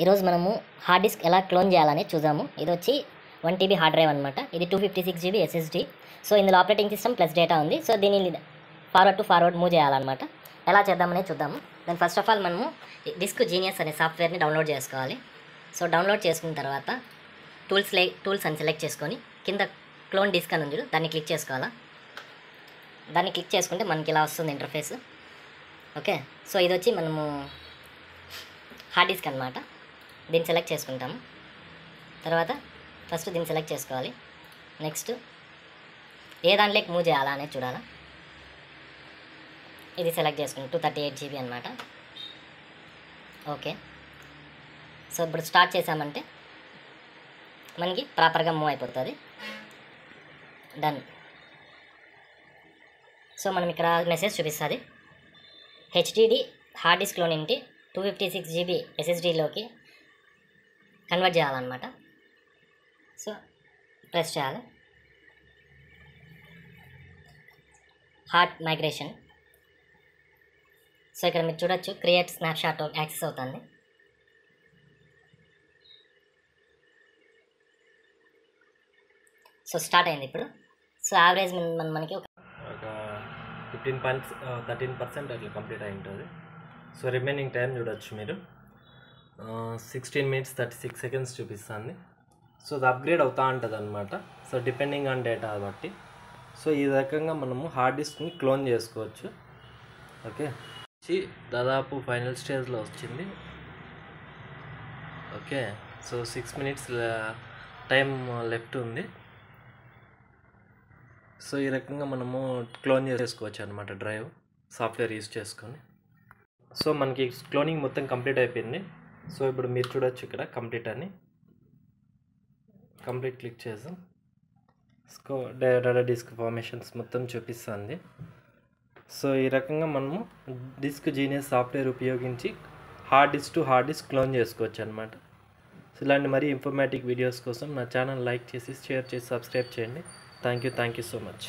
ఈరోజు మనము hard disk ఎలా క్లోన్ చేయాలని చూద్దాము. ఇది వచ్చి 1 TB హార్డ్ డ్రైవ్ అనమాట. ఇది 256 GB SSD. సో ఇందులో ఆపరేటింగ్ సిస్టమ్ ప్లస్ డేటా ఉంది. సో దీన్ని ఫార్వర్డ్ మూవ్ చేయాలన్నమాట. ఎలా చేద్దామనే చూద్దాము. దాని ఫస్ట్ ఆఫ్ ఆల్ మనము డిస్క్ జీనియస్ అనే సాఫ్ట్వేర్ని డౌన్లోడ్ చేసుకోవాలి. సో డౌన్లోడ్ చేసుకున్న తర్వాత టూల్స్ అని సెలెక్ట్ చేసుకొని కింద క్లోన్ డిస్క్ అని ఉంది, దాన్ని క్లిక్ చేసుకోవాలా. దాన్ని క్లిక్ చేసుకుంటే మనకి ఇలా వస్తుంది ఇంటర్ఫేస్. ఓకే, సో ఇది వచ్చి మనము హార్డ్ డిస్క్ అనమాట. దీన్ని సెలెక్ట్ చేసుకుంటాము. తర్వాత ఫస్ట్ దీన్ని సెలెక్ట్ చేసుకోవాలి. నెక్స్ట్ ఏ దాంట్లోకి మూవ్ చేయాలా అనేది చూడాలా. ఇది సెలెక్ట్ చేసుకుంటాం. 238 GB అనమాట. ఓకే, సో ఇప్పుడు స్టార్ట్ చేసామంటే మనకి ప్రాపర్గా మూవ్ అయిపోతుంది. డన్. సో మనం ఇక్కడ మెసేజ్ చూపిస్తుంది, హెచ్డిడి హార్డ్ డిస్క్లో నుండి 256 GB SSDలోకి కన్వర్ట్ చేయాలన్నమాట. సో ప్రెస్ చేయాలి. Hard migration. సో ఇక్కడ మీరు చూడొచ్చు, క్రియేట్ స్నాప్షాట్ యాక్సెస్ అవుతుంది. సో స్టార్ట్ అయింది ఇప్పుడు. సో యావరేజ్ మనకి ఒక 13% అట్లా కంప్లీట్ అయి ఉంటుంది. సో రిమైనింగ్ టైం చూడొచ్చు మీరు, 16 minutes 36 seconds చూపిస్తుంది. సో అది అప్గ్రేడ్ అవుతూ ఉంటుంది అనమాట. సో డిపెండింగ్ ఆన్ డేటా బట్టి. సో ఈ రకంగా మనము హార్డ్ డిస్క్ని క్లోన్ చేసుకోవచ్చు. ఓకే, దాదాపు ఫైనల్ స్టేజ్లో వచ్చింది. Okay, so 6 minutes time left ఉంది. సో ఈ రకంగా మనము క్లోన్ చేసుకోవచ్చు అనమాట డ్రైవ్ సాఫ్ట్వేర్ యూజ్ చేసుకొని. సో మనకి క్లోనింగ్ మొత్తం కంప్లీట్ అయిపోయింది. సో ఇప్పుడు మీరు చూడొచ్చు ఇక్కడ కంప్లీట్ అని, కంప్లీట్ క్లిక్ చేసాం. డేటా డిస్క్ ఫార్మేషన్స్ మొత్తం చూపిస్తుంది. సో ఈ రకంగా మనము డిస్క్ జీనియస్ సాఫ్ట్వేర్ ఉపయోగించి hard disk to hard disk clone చేసుకోవచ్చు అనమాట. సో ఇలాంటి మరీ ఇన్ఫర్మేటివ్ వీడియోస్ కోసం నా ఛానల్ లైక్ చేసి షేర్ చేసి సబ్స్క్రైబ్ చేయండి. Thank you so much.